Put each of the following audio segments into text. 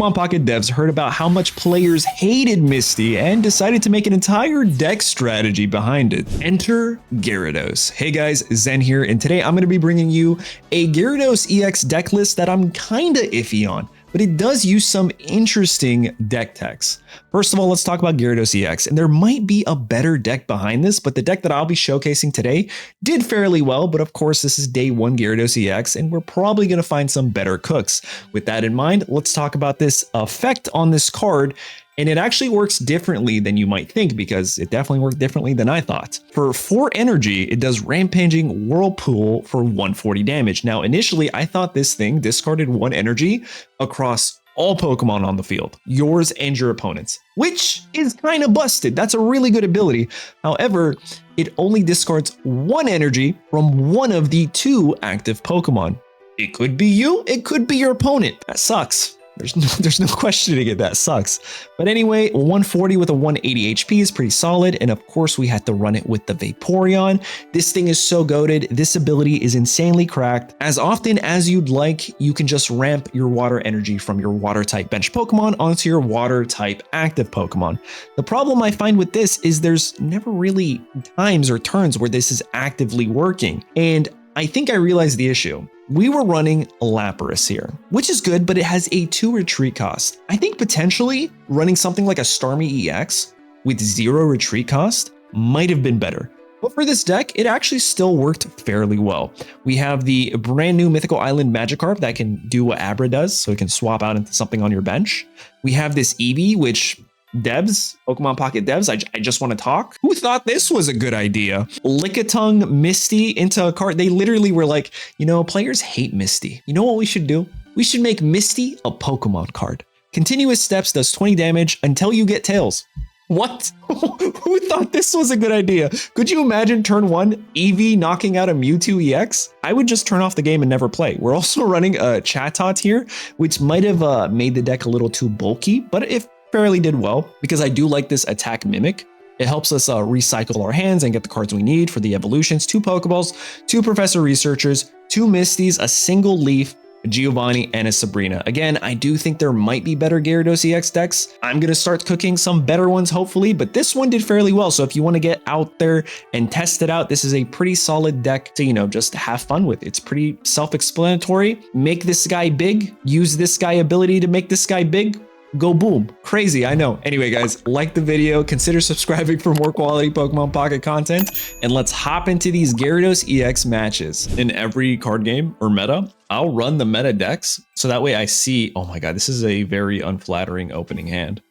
Pokemon Pocket devs heard about how much players hated Misty and decided to make an entire deck strategy behind it. Enter Gyarados. Hey guys, Zen here, and today I'm going to be bringing you a Gyarados EX deck list that I'm kinda iffy on, but it does use some interesting deck techs. First of all, let's talk about Gyarados EX, and there might be a better deck behind this, but the deck that I'll be showcasing today did fairly well, but of course this is day one Gyarados EX, and we're probably going to find some better cooks. With that in mind, let's talk about this effect on this card, and it actually works differently than you might think, because it definitely worked differently than I thought. For 4 energy, it does Rampaging Whirlpool for 140 damage. Now, initially, I thought this thing discarded 1 energy across all Pokemon on the field, yours and your opponent's, which is kind of busted. That's a really good ability. However, it only discards 1 energy from one of the 2 active Pokemon. It could be you, it could be your opponent. That sucks. There's no questioning it, that sucks. But anyway, 140 with a 180 HP is pretty solid, and of course we had to run it with the Vaporeon. This thing is so goated. This ability is insanely cracked. As often as you'd like, you can just ramp your water energy from your water type bench Pokemon onto your water type active Pokemon. The problem I find with this is there's never really times or turns where this is actively working, and I think I realized the issue. We were running a Lapras here, which is good, but it has a 2 retreat cost. I think potentially running something like a Starmie EX with 0 retreat cost might have been better. But for this deck, it actually still worked fairly well. We have the brand new Mythical Island Magikarp that can do what Abra does, so it can swap out into something on your bench. We have this Eevee, which devs, Pokemon Pocket devs, I just want to talk. Who thought this was a good idea? Lickitung Misty into a card. They literally were like, you know, players hate Misty. You know what we should do? We should make Misty a Pokemon card. Continuous Steps does 20 damage until you get Tails. What? Who thought this was a good idea? Could you imagine turn 1 Eevee knocking out a Mewtwo EX? I would just turn off the game and never play. We're also running a Chatot here, which might have made the deck a little too bulky, but if fairly did well, because I do like this attack mimic. It helps us recycle our hands and get the cards we need for the evolutions. 2 Pokeballs, 2 Professor Researchers, 2 Misties, a single Leaf, a Giovanni, and a Sabrina. Again, I do think there might be better Gyarados EX decks. I'm going to start cooking some better ones, hopefully, but this one did fairly well. So if you want to get out there and test it out, this is a pretty solid deck to, you know, just have fun with. It's pretty self-explanatory. Make this guy big, use this guy ability to make this guy big. Go boom. Crazy, I know. Anyway, guys, like the video, consider subscribing for more quality Pokemon Pocket content, and let's hop into these Gyarados EX matches. In every card game or meta, I'll run the meta decks, so that way I see, oh my god, this is a very unflattering opening hand.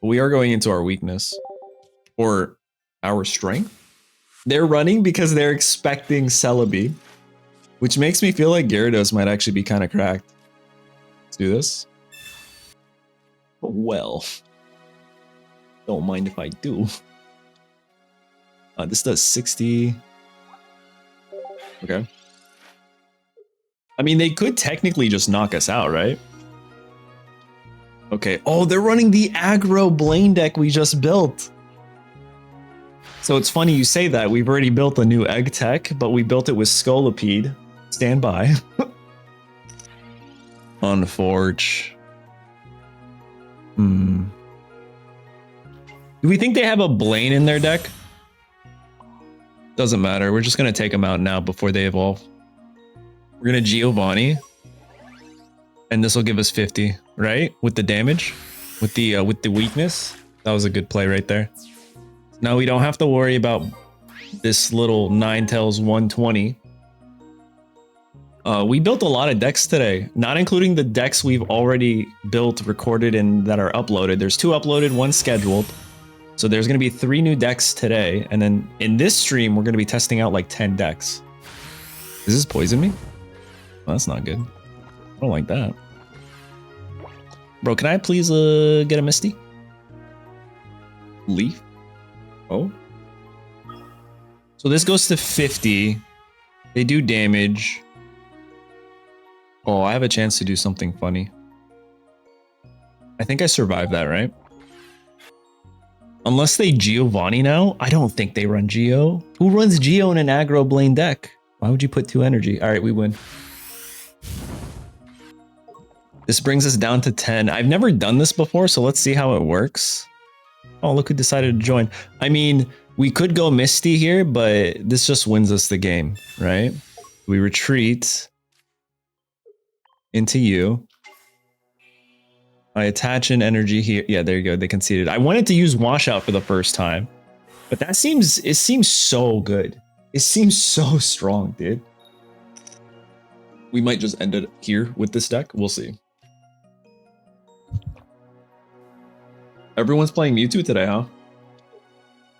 We are going into our weakness, or our strength. They're running because they're expecting Celebi, which makes me feel like Gyarados might actually be kind of cracked. Let's do this. Well, don't mind if I do. This does 60. Okay. I mean, they could technically just knock us out, right? Okay. Oh, they're running the aggro Blaine deck we just built. So it's funny you say that. We've already built a new egg tech, but we built it with Scolipede. Stand by. Unforge. Do we think they have a Blaine in their deck? Doesn't matter. We're just going to take them out now before they evolve. We're going to Giovanni. And this will give us 50, right? With the damage, with the weakness. That was a good play right there. Now we don't have to worry about this little Ninetales 120. We built a lot of decks today, not including the decks we've already built, recorded, and that are uploaded. There's 2 uploaded, 1 scheduled. So there's going to be 3 new decks today. And then in this stream, we're going to be testing out like 10 decks. Does this poison me? Well, that's not good. I don't like that. Bro, can I please get a Misty? Leaf? Oh. So this goes to 50. They do damage. Oh, I have a chance to do something funny. I think I survived that, right? Unless they Giovanni now. I don't think they run Geo. Who runs Geo in an aggro Blaine deck? Why would you put 2 energy? All right, we win. This brings us down to 10. I've never done this before, so let's see how it works. Oh, look who decided to join. I mean, we could go Misty here, but this just wins us the game, right? We retreat into you. I attach an energy here. Yeah, there you go. They conceded. I wanted to use Washout for the first time, but it seems so good. It seems so strong, dude. We might just end it here with this deck. We'll see. Everyone's playing Mewtwo today, huh?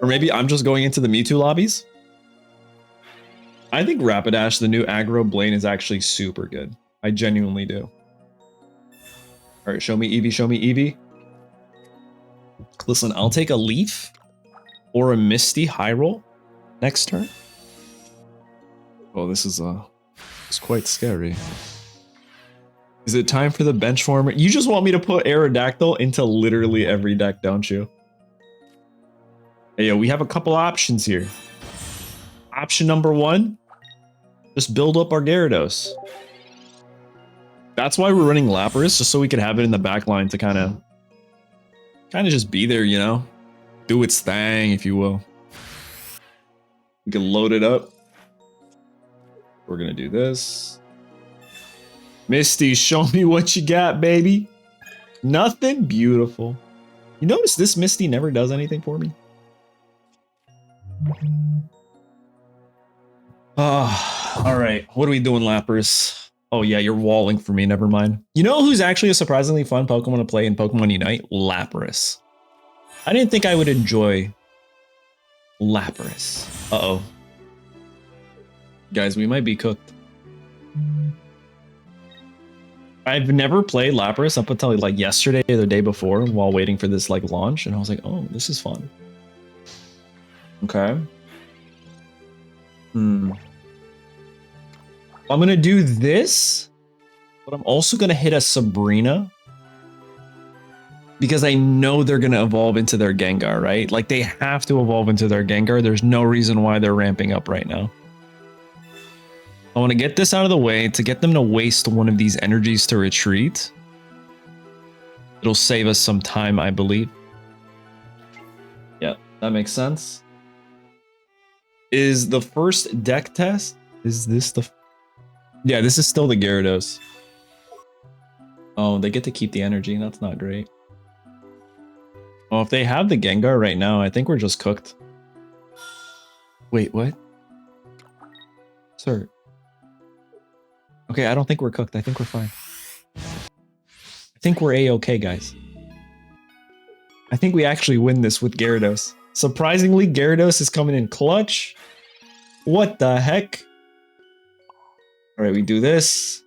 Or maybe I'm just going into the Mewtwo lobbies. I think Rapidash, the new aggro Blaine, is actually super good. I genuinely do. All right, show me Eevee, show me Eevee. Listen, I'll take a Leaf or a Misty high roll next turn. Oh, this is it's quite scary. Is it time for the bench former? You just want me to put Aerodactyl into literally every deck, don't you? Hey, yo, we have a couple options here. Option number one, just build up our Gyarados. That's why we're running Lapras, just so we can have it in the back line to kind of just be there, you know? Do its thing, if you will. We can load it up. We're gonna do this. Misty, show me what you got, baby. Nothing? Beautiful. You notice this Misty never does anything for me? Oh, all right. What are we doing, Lapras? Oh yeah, you're walling for me. Never mind. You know who's actually a surprisingly fun Pokemon to play in Pokemon Unite? Lapras. I didn't think I would enjoy Lapras. Uh-oh. Guys, we might be cooked. I've never played Lapras up until like yesterday or the day before while waiting for this like launch, and I was like, oh, this is fun. Okay. I'm gonna do this, but I'm also gonna hit a Sabrina because I know they're gonna evolve into their Gengar, right? Like they have to evolve into their Gengar. There's no reason why they're ramping up right now. I want to get this out of the way to get them to waste one of these energies to retreat. It'll save us some time, I believe. Yeah, that makes sense. Is the first deck test? Is this the... Yeah, this is still the Gyarados. Oh, they get to keep the energy. That's not great. Oh, if they have the Gengar right now, I think we're just cooked. Wait, what? Sir. Okay, I don't think we're cooked. I think we're fine. I think we're A-okay, guys. I think we actually win this with Gyarados. Surprisingly, Gyarados is coming in clutch. What the heck? All right, we do this.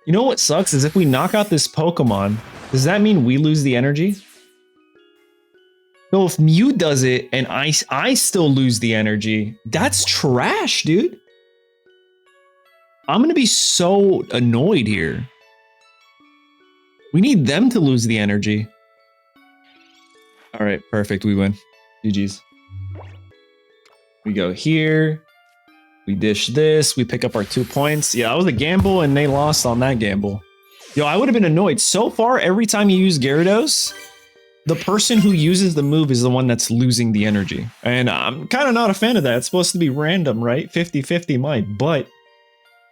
You know what sucks is if we knock out this Pokemon, does that mean we lose the energy? No, if Mew does it and I still lose the energy, that's trash, dude. I'm gonna be so annoyed here. We need them to lose the energy. All right, perfect, we win. GG's. We go here. We dish this. We pick up our 2 points. Yeah, that was a gamble and they lost on that gamble. Yo, I would have been annoyed. So far, every time you use Gyarados, the person who uses the move is the one that's losing the energy. And I'm kind of not a fan of that. It's supposed to be random, right? 50-50 might, but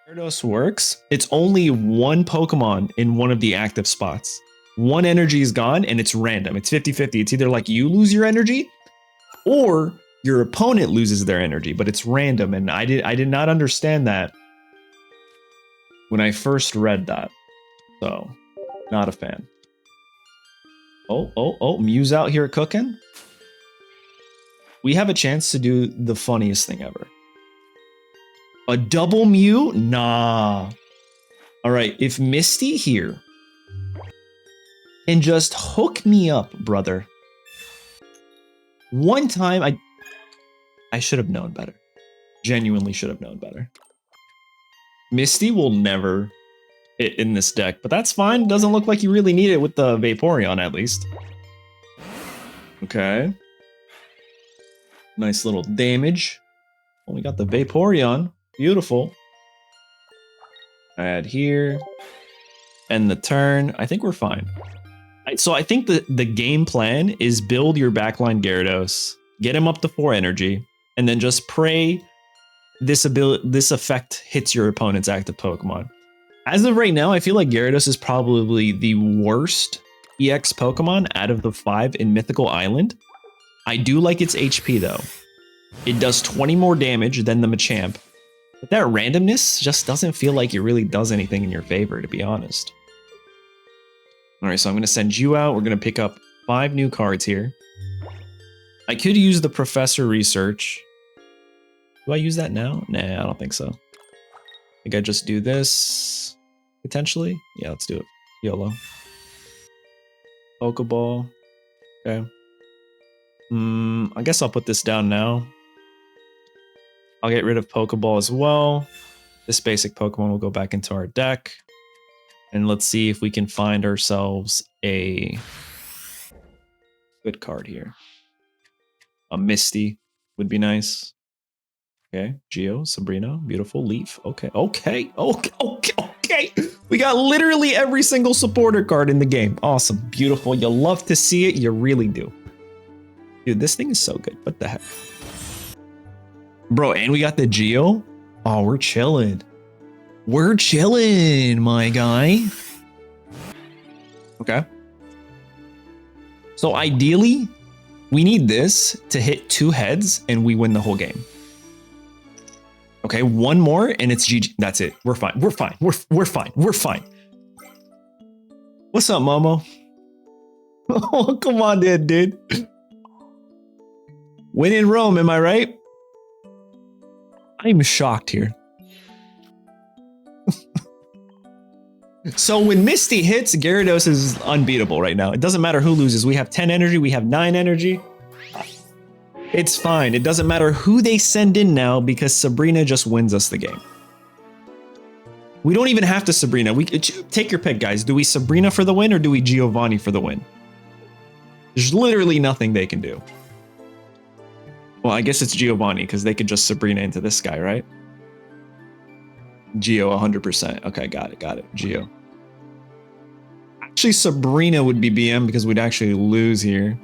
Gyarados works. It's only one Pokemon in one of the active spots. One energy is gone and it's random. It's 50-50. It's either like you lose your energy or your opponent loses their energy, but it's random. And I did not understand that when I first read that. So, not a fan. Oh, Mew's out here cooking. We have a chance to do the funniest thing ever. A double Mew? Nah. All right, if Misty here can just hook me up, brother. One time, I should have known better. Genuinely should have known better. Misty will never hit in this deck, but that's fine. Doesn't look like you really need it with the Vaporeon, at least. Okay. Nice little damage. Oh, we got the Vaporeon. Beautiful. Add here. end the turn. I think we're fine. So I think the game plan is build your backline Gyarados, get him up to 4 energy, and then just pray this effect hits your opponent's active Pokemon. As of right now, I feel like Gyarados is probably the worst EX Pokemon out of the 5 in Mythical Island. I do like its HP though. It does 20 more damage than the Machamp, but that randomness just doesn't feel like it really does anything in your favor, to be honest. All right, so I'm going to send you out. We're going to pick up 5 new cards here. I could use the Professor Research. Do I use that now? Nah, I don't think so. I think I just do this, potentially. Yeah, let's do it. YOLO. Pokeball. Okay. I guess I'll put this down now. I'll get rid of Pokeball as well. This basic Pokemon will go back into our deck. And let's see if we can find ourselves a good card here. A Misty would be nice. Okay, Geo, Sabrina, beautiful, Leaf. Okay. We got literally every single supporter card in the game. Awesome, beautiful. You love to see it. You really do. Dude, this thing is so good. What the heck? Bro, and we got the Geo. Oh, we're chilling. We're chilling, my guy. Okay. So ideally, we need this to hit 2 heads and we win the whole game. Okay, 1 more and it's GG. That's it. We're fine. We're fine. We're fine. We're fine. What's up, Momo? Oh, come on, dude. Win in Rome, am I right? I'm shocked here. So when Misty hits, Gyarados is unbeatable right now. It doesn't matter who loses. We have 10 energy. We have 9 energy. It's fine. It doesn't matter who they send in now because Sabrina just wins us the game. We don't even have to Sabrina. We take your pick, guys. Do we Sabrina for the win or do we Giovanni for the win? There's literally nothing they can do. Well, I guess it's Giovanni because they could just Sabrina into this guy, right? Geo 100%. Okay, got it. Geo. Actually, Sabrina would be BM because we'd actually lose here.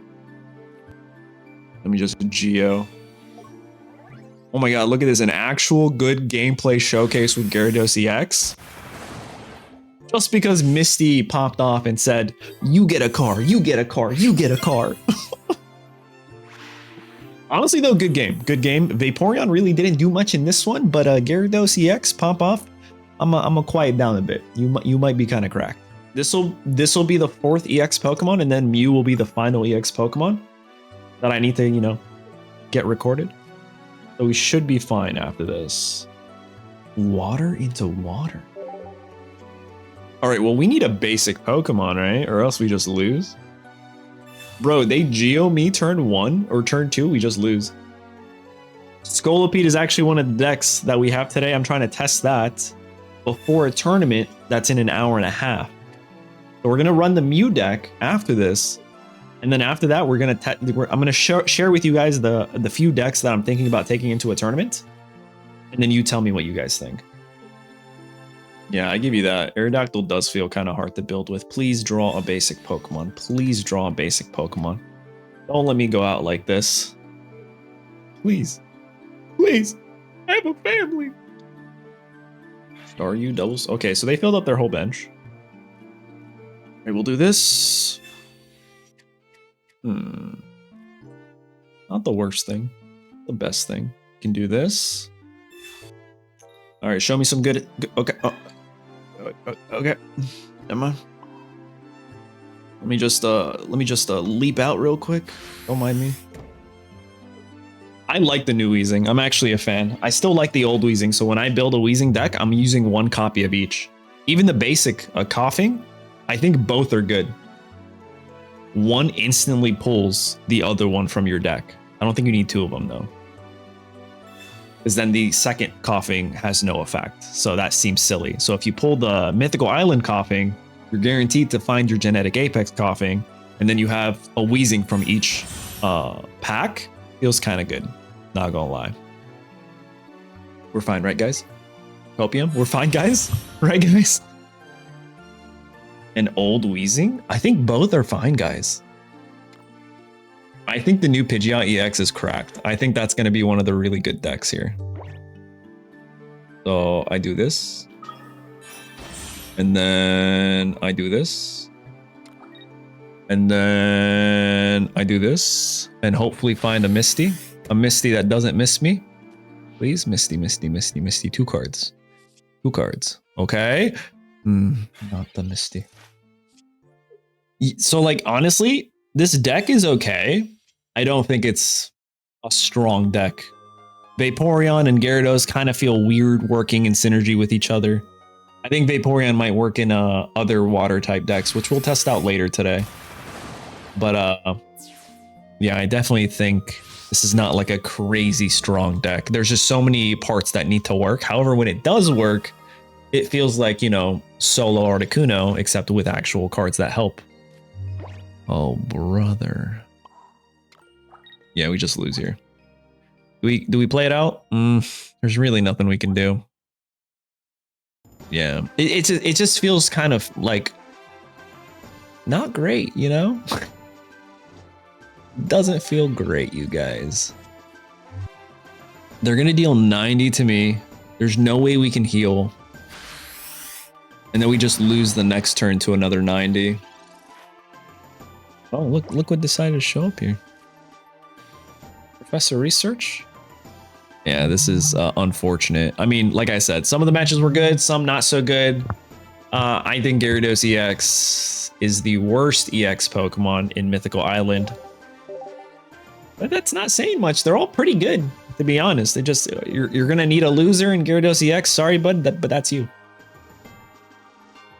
Let me just Geo. Oh my god, look at this. An actual good gameplay showcase with Gyarados EX. Just because Misty popped off and said, you get a car, you get a car, you get a car. Honestly though, good game. Good game. Vaporeon really didn't do much in this one, but Gyarados EX pop off. I'm gonna quiet down a bit. You might be kind of cracked. This'll be the 4th EX Pokemon, and then Mew will be the final EX Pokemon that I need to, get recorded. So we should be fine after this. Water into water. All right, well, we need a basic Pokemon, right? Or else we just lose. Bro, they Geo me turn 1 or turn 2, we just lose. Scolipede is actually one of the decks that we have today. I'm trying to test that before a tournament that's in an hour and a half. So we're gonna run the Mew deck after this, and then after that, I'm gonna share with you guys the few decks that I'm thinking about taking into a tournament, and then you tell me what you guys think. Yeah, I give you that. Aerodactyl does feel kind of hard to build with. Please draw a basic Pokemon. Please draw a basic Pokemon. Don't let me go out like this. Please. Please. I have a family. Staryu doubles. Okay, so they filled up their whole bench. All right, we'll do this. Not the worst thing. The best thing. Can do this. All right, show me some good. Okay. Oh. Okay. Never mind. Let me just leap out real quick. Don't mind me. I like the new Weezing. I'm actually a fan. I still like the old Weezing, so when I build a Weezing deck, I'm using 1 copy of each. Even the basic Coughing, I think both are good. One instantly pulls the other one from your deck. I don't think you need 2 of them though. Because then the second Coughing has no effect. So that seems silly. So if you pull the Mythical Island Coughing, you're guaranteed to find your Genetic Apex Coughing, and then you have a Weezing from each pack. Feels kind of good. Not gonna lie. We're fine, right guys? Copium, we're fine, guys? Right, guys? and old Weezing. I think both are fine, guys. I think the new Pidgeot EX is cracked. I think that's going to be one of the really good decks here. So I do this. And then I do this. And then I do this. And hopefully find a Misty. A Misty that doesn't miss me. Please, Misty, Misty, Misty, Misty. 2 cards. 2 cards. Okay. Not the Misty. So, like, honestly, this deck is okay. I don't think it's a strong deck. Vaporeon and Gyarados kind of feel weird working in synergy with each other. I think Vaporeon might work in other water type decks, which we'll test out later today. But yeah, I definitely think this is not like a crazy strong deck. There's just so many parts that need to work. However, when it does work, it feels like, you know, solo Articuno, except with actual cards that help. Oh, brother. Yeah, we just lose here. Do we play it out? There's really nothing we can do. Yeah, it just feels kind of like not great, you know? Doesn't feel great, you guys. They're gonna deal 90 to me. There's no way we can heal. And then we just lose the next turn to another 90. Oh, look what decided to show up here. Professor Research? Yeah, this is unfortunate. I mean, like I said, some of the matches were good, some not so good. I think Gyarados EX is the worst EX Pokemon in Mythical Island. But that's not saying much. They're all pretty good, to be honest. They just you're gonna need a loser in Gyarados EX. Sorry, bud, but that's you.